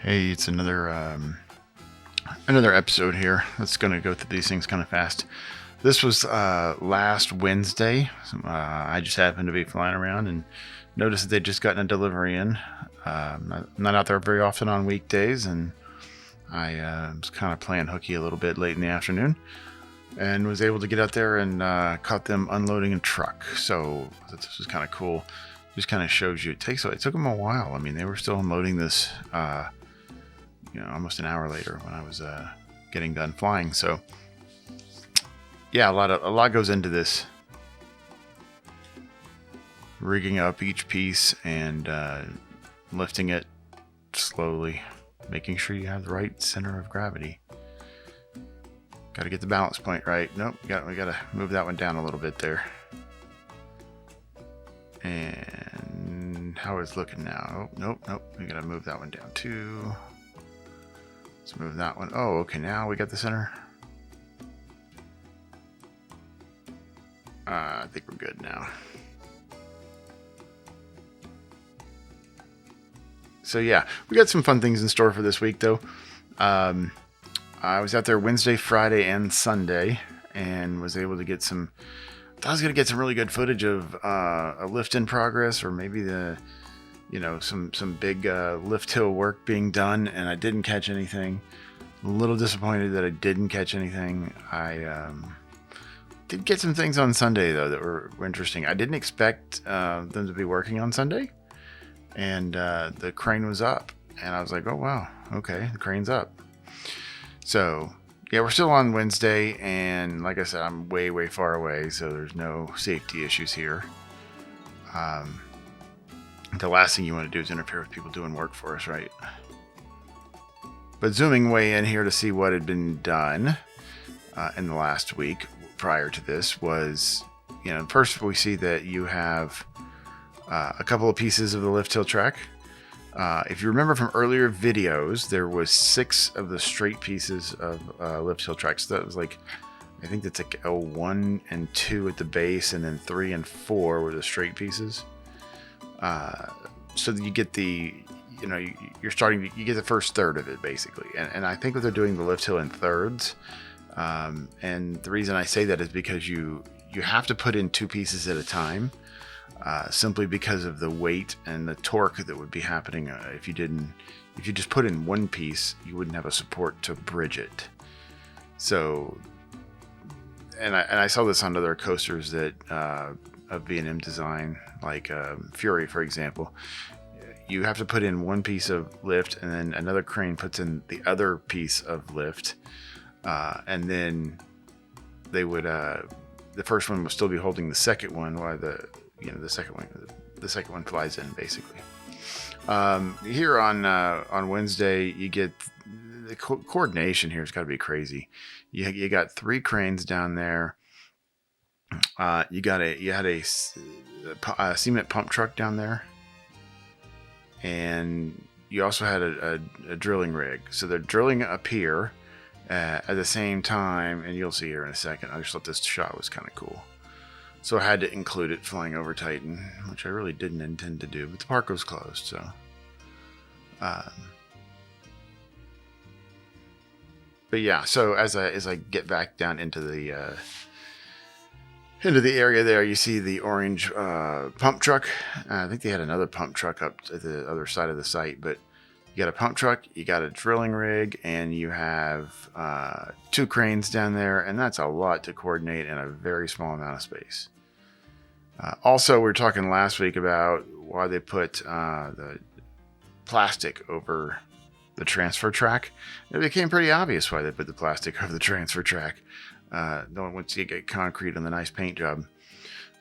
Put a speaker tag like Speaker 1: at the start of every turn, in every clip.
Speaker 1: Hey, it's another episode here. That's gonna go through these things kind of fast. This was last Wednesday. I just happened to be flying around and noticed that they'd just gotten a delivery in. I'm not out there very often on weekdays, and I was kind of playing hooky a little bit late in the afternoon, and was able to get out there and caught them unloading a truck. So this was kind of cool. Just kind of shows you it took them a while. I mean, they were still unloading this. Almost an hour later when I was getting done flying. So yeah, a lot goes into this, rigging up each piece and lifting it slowly, making sure you have the right center of gravity. Got to get the balance point right. Nope, we got to move that one down a little bit there. And how it's looking now? Oh, nope. We got to move that one down too. Let's move that one. Oh, okay, now we got the center. I think we're good now. So yeah, we got some fun things in store for this week though. I was out there Wednesday, Friday, and Sunday, and was able to get some. I was gonna get some really good footage of a lift in progress, or maybe some big lift hill work being done, and I didn't catch anything. A little disappointed that I didn't catch anything. I did get some things on Sunday though that were interesting. I didn't expect them to be working on Sunday, and the crane was up, and I was like, oh wow, okay, the crane's up. So yeah, we're still on Wednesday, and like I said, I'm way far away, so there's no safety issues here. The last thing you want to do is interfere with people doing work for us, right? But zooming way in here to see what had been done in the last week prior to this was, first we see that you have a couple of pieces of the lift hill track. If you remember from earlier videos, there was 6 of the straight pieces of lift hill tracks. So that was like, I think that's like a 1 and 2 at the base, and then 3 and 4 were the straight pieces. So you get you get the first third of it basically. And I think what they're doing the lift hill in thirds. And the reason I say that is because you have to put in 2 pieces at a time, simply because of the weight and the torque that would be happening. If you just put in 1 piece, you wouldn't have a support to bridge it. So, and I saw this on other coasters that, of B&M design, like Fury, for example. You have to put in 1 piece of lift, and then another crane puts in the other piece of lift, and then they would the first one will still be holding the second one while the second one flies in basically. Here on Wednesday, you get the coordination here has got to be crazy. You got 3 cranes down there. You had a cement pump truck down there, and you also had a drilling rig. So they're drilling up here at the same time, and you'll see here in a second. I just thought this shot was kind of cool, so I had to include it flying over Titan, which I really didn't intend to do, but the park was closed, so. But yeah, so as I get back down into the area there, you see the orange pump truck. I think they had another pump truck up at the other side of the site, but you got a pump truck, you got a drilling rig, and you have 2 cranes down there, and that's a lot to coordinate in a very small amount of space. Also, we were talking last week about why they put the plastic over the transfer track. It became pretty obvious why they put the plastic over the transfer track. Once you get concrete on the nice paint job,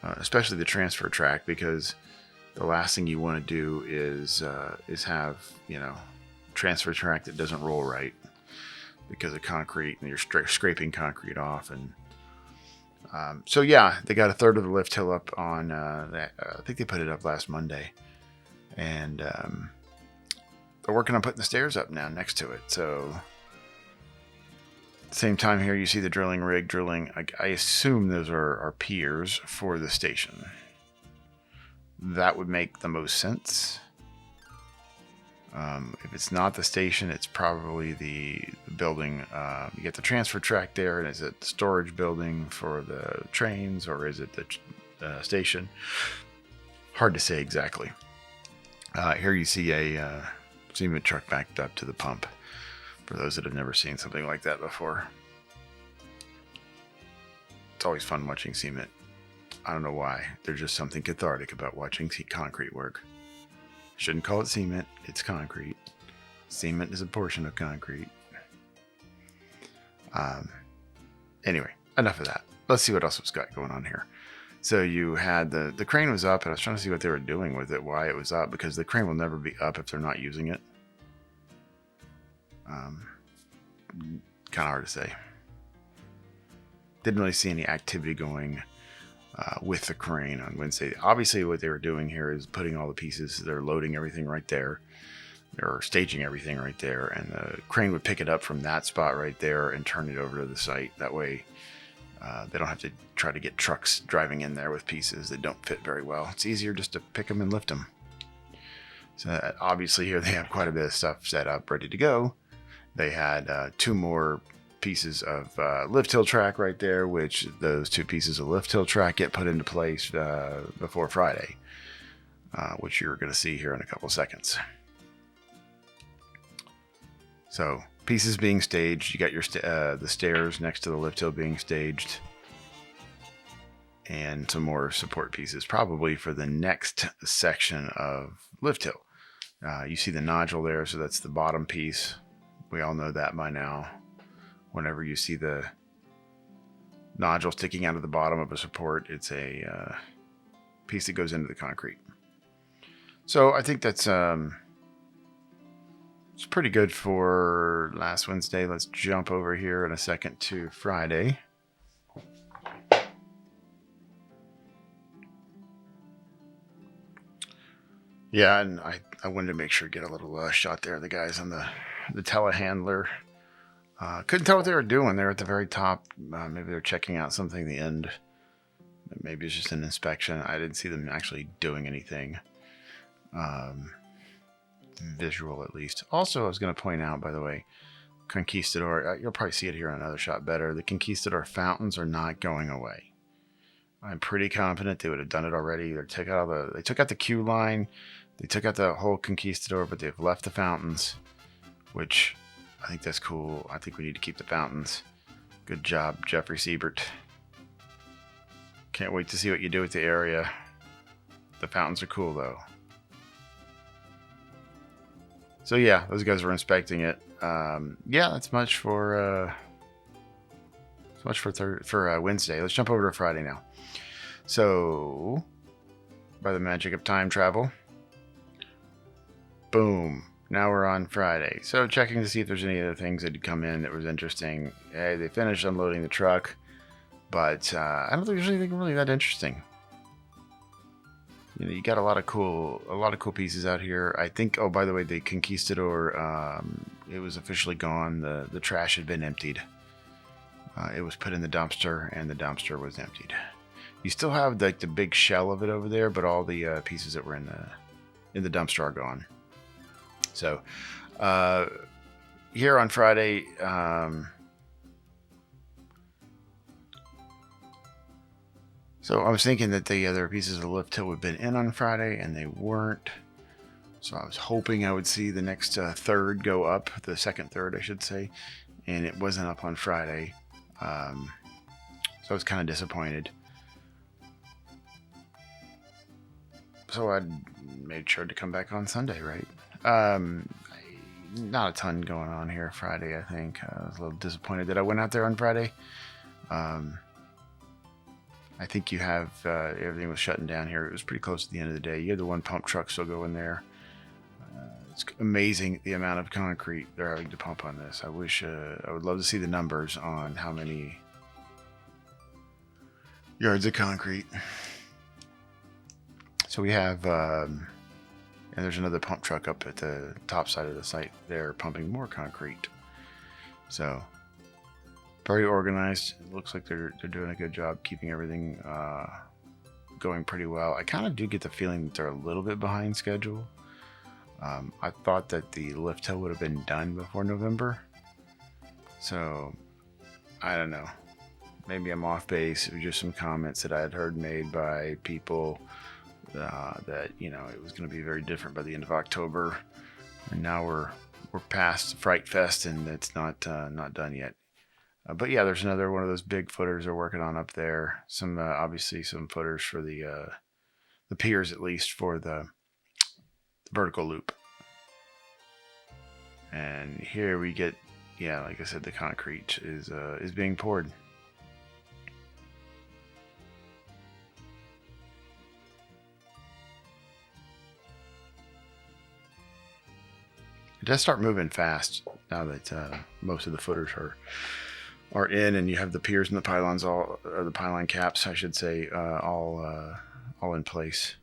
Speaker 1: especially the transfer track, because the last thing you want to do is have transfer track that doesn't roll right because of concrete, and you're scraping concrete off. And so yeah, they got a third of the lift hill up on. I think they put it up last Monday, and they're working on putting the stairs up now next to it. So. Same time here, you see the drilling rig drilling. I assume those are piers for the station. That would make the most sense. If it's not the station, it's probably the building. You get the transfer track there, and is it the storage building for the trains, or is it the station? Hard to say exactly. Here you see a cement truck backed up to the pump, for those that have never seen something like that before. It's always fun watching cement. I don't know why. There's just something cathartic about watching concrete work. Shouldn't call it cement. It's concrete. Cement is a portion of concrete. Anyway, enough of that. Let's see what else was got going on here. So you had the crane was up, and I was trying to see what they were doing with it, why it was up, because the crane will never be up if they're not using it. Kind of hard to say. Didn't really see any activity going with the crane on Wednesday. Obviously, what they were doing here is putting all the pieces. They're loading everything right there. They're staging everything right there, and the crane would pick it up from that spot right there and turn it over to the site. That way, they don't have to try to get trucks driving in there with pieces that don't fit very well. It's easier just to pick them and lift them. So obviously here they have quite a bit of stuff set up, ready to go. They had 2 more pieces of lift hill track right there, which those 2 pieces of lift hill track get put into place before Friday, which you're going to see here in a couple seconds. So pieces being staged. You got your the stairs next to the lift hill being staged, and some more support pieces probably for the next section of lift hill. You see the nodule there, so that's the bottom piece. We all know that by now. Whenever you see the nodule sticking out of the bottom of a support, it's a piece that goes into the concrete. So I think that's it's pretty good for last Wednesday. Let's jump over here in a second to Friday. Yeah, and I wanted to make sure to get a little shot there of the guys on the telehandler. Couldn't tell what they were doing. They're at the very top. Maybe they're checking out something at the end. Maybe it's just an inspection. I didn't see them actually doing anything. Visual, at least. Also, I was going to point out, by the way, Conquistador, you'll probably see it here in another shot better. The Conquistador fountains are not going away. I'm pretty confident they would have done it already. They took out the queue line. They took out the whole Conquistador, but they've left the fountains, which I think that's cool. I think we need to keep the fountains. Good job, Jeffrey Siebert. Can't wait to see what you do with the area. The fountains are cool, though. So yeah, those guys were inspecting it. Yeah, that's much for Wednesday. Let's jump over to Friday now. So, by the magic of time travel, boom. Now we're on Friday. So checking to see if there's any other things that had come in that was interesting. Hey, they finished unloading the truck, but I don't think there's anything really that interesting. You know, you got a lot of cool pieces out here. I think. Oh, by the way, the Conquistador, it was officially gone. The trash had been emptied. It was put in the dumpster, and the dumpster was emptied. You still have the big shell of it over there, but all the pieces that were in the dumpster are gone. So, here on Friday, so I was thinking that the other pieces of the lift hill would have been in on Friday, and they weren't. So I was hoping I would see the next third go up, the second third, I should say, and it wasn't up on Friday. So I was kind of disappointed. So I made sure to come back on Sunday, right? Not a ton going on here Friday, I think. I was a little disappointed that I went out there on Friday. I think you have everything was shutting down here. It was pretty close to the end of the day. You had the one pump truck still going there. It's amazing the amount of concrete they're having to pump on this. I wish I would love to see the numbers on how many yards of concrete. So we have, and there's another pump truck up at the top side of the site there pumping more concrete. So very organized. It looks like they're doing a good job keeping everything going pretty well. I kind of do get the feeling that they're a little bit behind schedule. I thought that the lift hill would have been done before November. So, I don't know. Maybe I'm off base. It was just some comments that I had heard made by people that, it was going to be very different by the end of October. And now we're past Fright Fest and it's not done yet. But yeah, there's another one of those big footers they're working on up there. Some obviously some footers for the piers, at least for the vertical loop. And here we get, like I said, the concrete is being poured. It does start moving fast now that most of the footers are in, and you have the piers and the pylons or the pylon caps, I should say, all in place.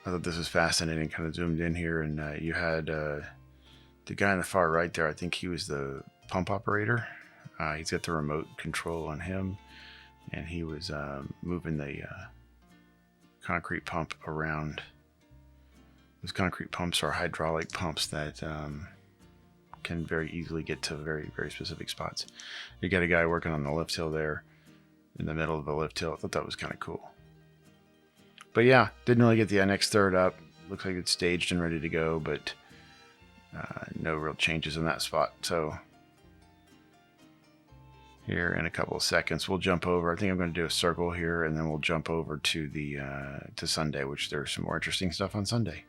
Speaker 1: I thought this was fascinating. Kind of zoomed in here, and you had the guy on the far right there. I think he was the pump operator. He's got the remote control on him, and he was moving the concrete pump around. Those concrete pumps are hydraulic pumps that can very easily get to very, very specific spots. You got a guy working on the lift hill there in the middle of the lift hill. I thought that was kind of cool. But yeah, didn't really get the NX third up. Looks like it's staged and ready to go, but no real changes in that spot. So here in a couple of seconds, we'll jump over. I think I'm going to do a circle here, and then we'll jump over to the to Sunday, which there's some more interesting stuff on Sunday.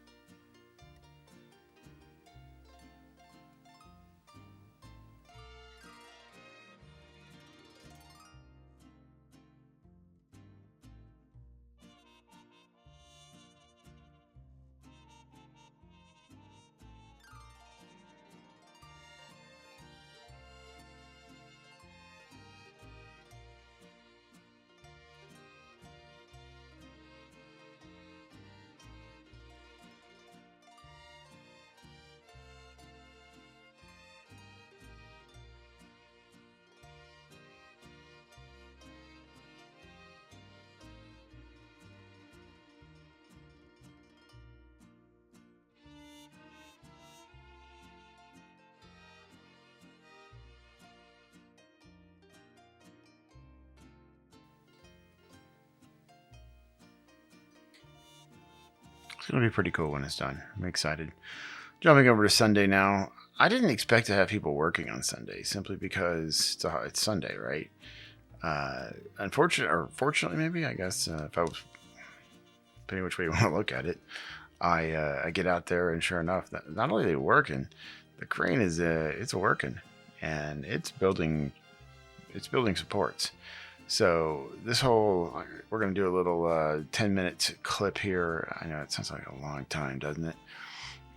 Speaker 1: It's going to be pretty cool when it's done. I'm excited. Jumping over to Sunday now. I didn't expect to have people working on Sunday simply because it's Sunday, right? Fortunately, maybe, I guess, if I was, depending which way you want to look at it, I get out there and sure enough, not only are they working, the crane is it's working and it's building supports. So we're going to do a little 10-minute clip here. I know it sounds like a long time, doesn't it?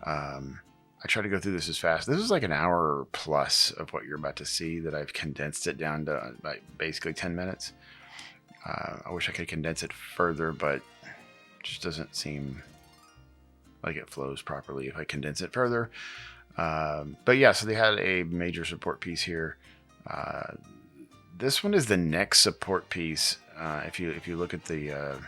Speaker 1: I try to go through this as fast. This is like an hour plus of what you're about to see that I've condensed it down to like basically 10 minutes. I wish I could condense it further, but it just doesn't seem like it flows properly if I condense it further. But yeah, so they had a major support piece here. This one is the next support piece. If you look at the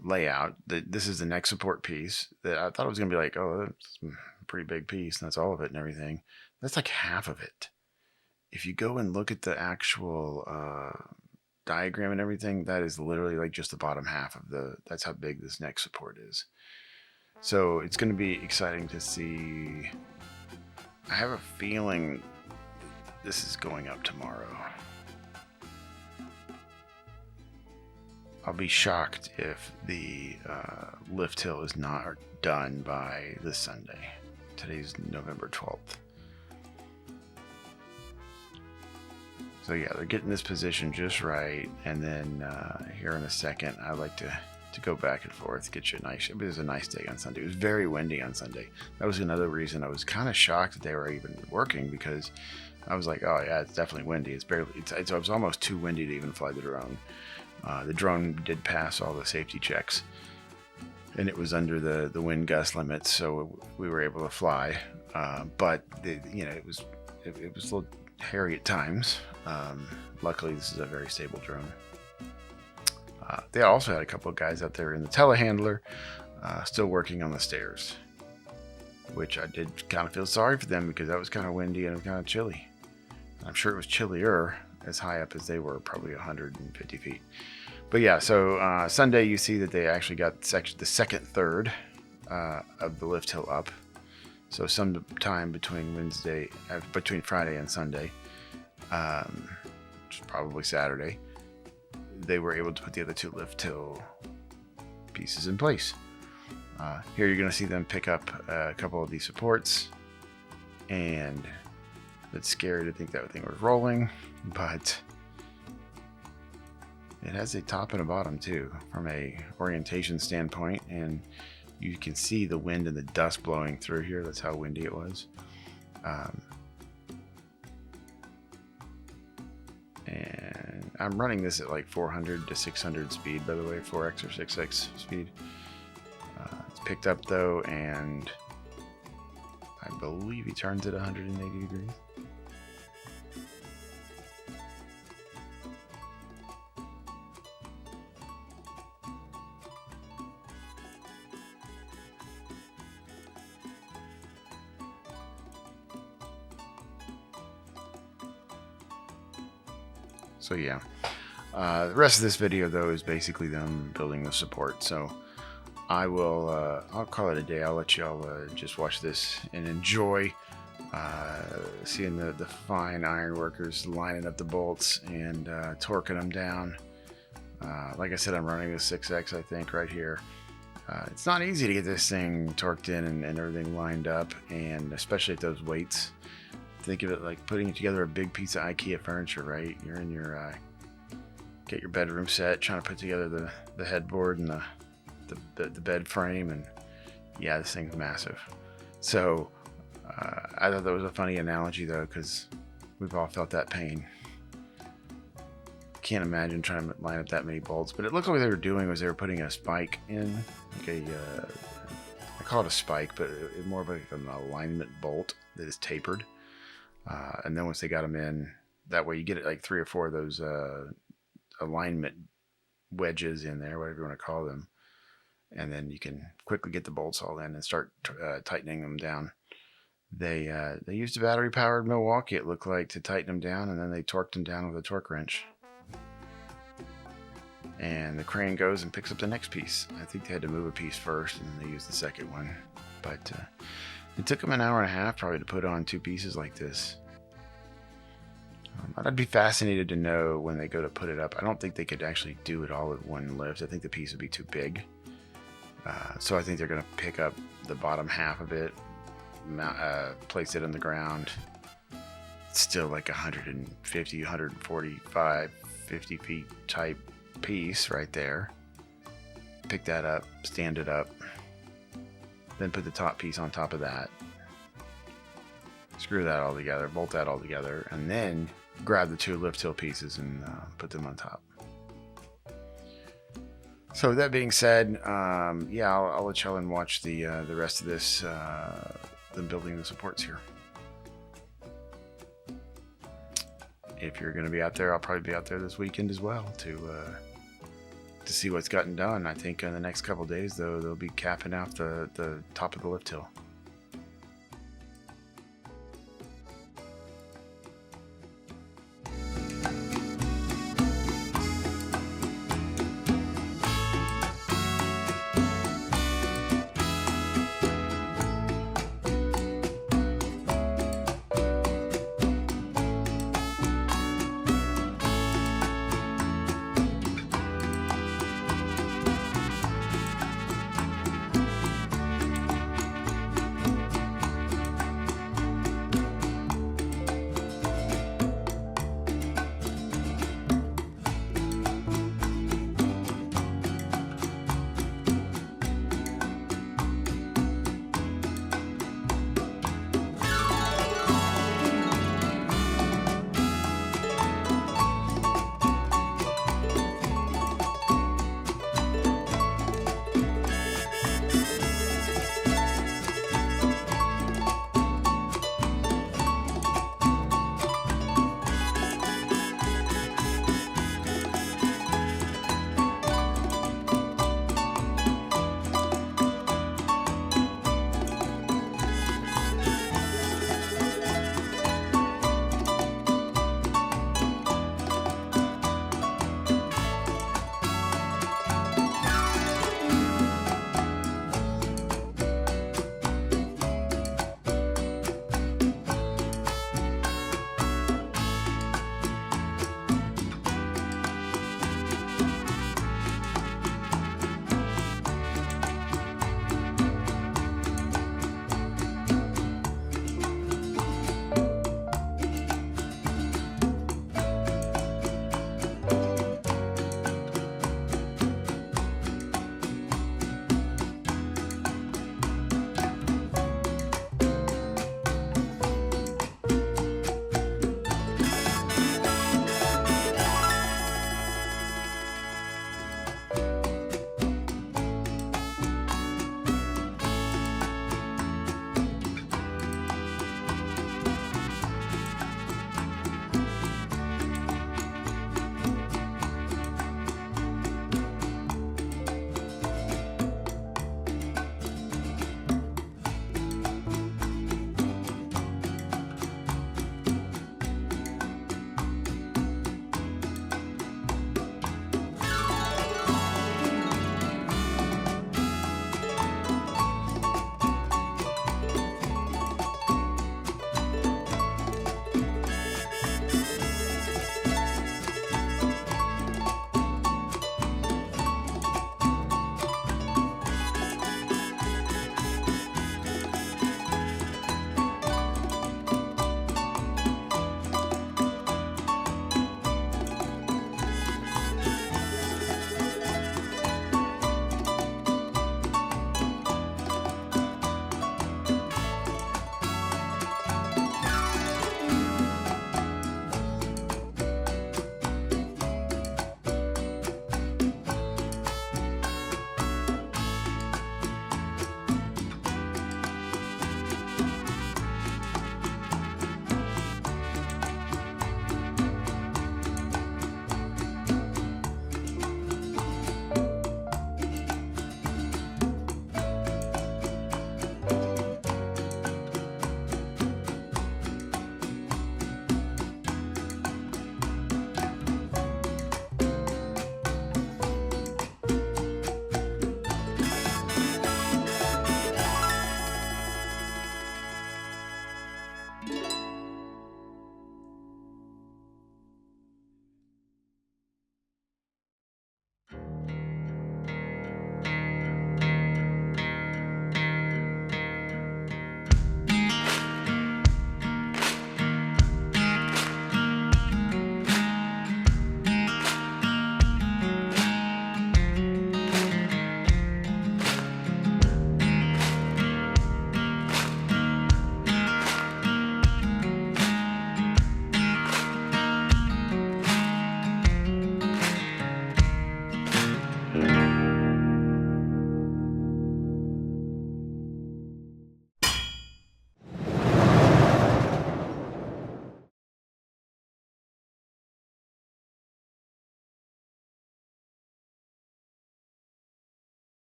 Speaker 1: layout, this is the next support piece. That I thought it was going to be like, oh, that's a pretty big piece, and that's all of it and everything. That's like half of it. If you go and look at the actual diagram and everything, that is literally like just the bottom half of that's how big this next support is. So it's going to be exciting to see. I have a feeling this is going up tomorrow. I'll be shocked if the lift hill is not done by this Sunday. Today's November 12th. So yeah, they're getting this position just right. And then here in a second, I like to go back and forth, get you a nice. It was a nice day on Sunday. It was very windy on Sunday. That was another reason I was kind of shocked that they were even working, because I was like, oh yeah, it's definitely windy. It was almost too windy to even fly the drone. The drone did pass all the safety checks, and it was under the wind gust limits, so we were able to fly. But it was a little hairy at times. Luckily, this is a very stable drone. They also had a couple of guys out there in the telehandler still working on the stairs, which I did kind of feel sorry for them because that was kind of windy and it was kind of chilly. I'm sure it was chillier as high up as they were, probably 150 feet. But yeah, so Sunday you see that they actually got the second third of the lift hill up. So sometime between Friday and Sunday, which is probably Saturday, they were able to put the other two lift hill pieces in place. Here you're going to see them pick up a couple of these supports, and it's scary to think that thing was rolling, but it has a top and a bottom too from a orientation standpoint, and you can see the wind and the dust blowing through here. That's how windy it was. And I'm running this at like 400 to 600 speed, by the way, 4x or 6x speed. It's picked up though, and I believe he turns at 180 degrees. So yeah, the rest of this video though is basically them building the support. So I will, I'll call it a day. I'll let y'all just watch this and enjoy seeing the fine iron workers lining up the bolts and torquing them down. Like I said, I'm running the 6X, I think, right here. It's not easy to get this thing torqued in and everything lined up, and especially at those weights. Think of it like putting together a big piece of IKEA furniture, right? You're in your get your bedroom set, trying to put together the headboard and the bed frame, and yeah, this thing's massive. So I thought that was a funny analogy though, because we've all felt that pain. Can't imagine trying to line up that many bolts, but it looked like what they were doing was they were putting a spike in, like I call it a spike, but it's more of like an alignment bolt that is tapered. And then once they got them in, that way you get it like 3 or 4 of those alignment wedges in there, whatever you want to call them. And then you can quickly get the bolts all in and start tightening them down. They used a battery-powered Milwaukee, it looked like, to tighten them down, and then they torqued them down with a torque wrench. And the crane goes and picks up the next piece. I think they had to move a piece first, and then they used the second one. But it took them an hour and a half probably to put on 2 pieces like this. I'd be fascinated to know when they go to put it up. I don't think they could actually do it all at one lift. I think the piece would be too big. So I think they're going to pick up the bottom half of it, place it on the ground. It's still like 150, 145, 50 feet type piece right there. Pick that up, stand it up. Then put the top piece on top of that. Screw that all together, bolt that all together, and then grab the 2 lift hill pieces and put them on top. So that being said, yeah, I'll let y'all and watch the rest of this, them building the supports here. If you're going to be out there, I'll probably be out there this weekend as well to see what's gotten done. I think in the next couple days, though, they'll be capping out the top of the lift hill.